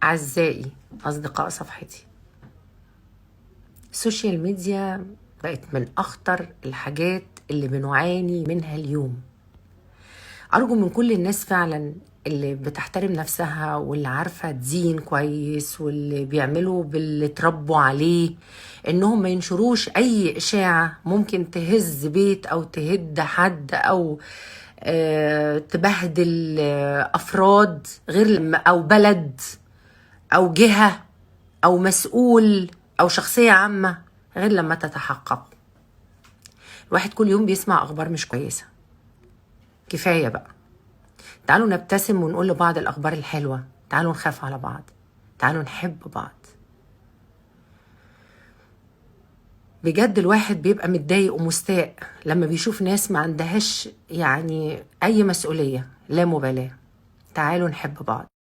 أعزائي أصدقاء صفحتي، السوشيال ميديا بقت من أخطر الحاجات اللي بنعاني منها اليوم. أرجو من كل الناس فعلا اللي بتحترم نفسها واللي عارفة تزين كويس واللي بيعملوا باللي اتربوا عليه إنهم ما ينشروش أي إشاعة ممكن تهز بيت أو تهد حد أو تبهدل أفراد غير لما، أو بلد أو جهة أو مسؤول أو شخصية عامة، غير لما تتحقق. الواحد كل يوم بيسمع أخبار مش كويسة، كفاية بقى. تعالوا نبتسم ونقول لبعض الأخبار الحلوة، تعالوا نخاف على بعض، تعالوا نحب بعض. بجد الواحد بيبقى متضايق ومستاء لما بيشوف ناس ما عندهاش يعني أي مسؤولية، لا مبالاة. تعالوا نحب بعض.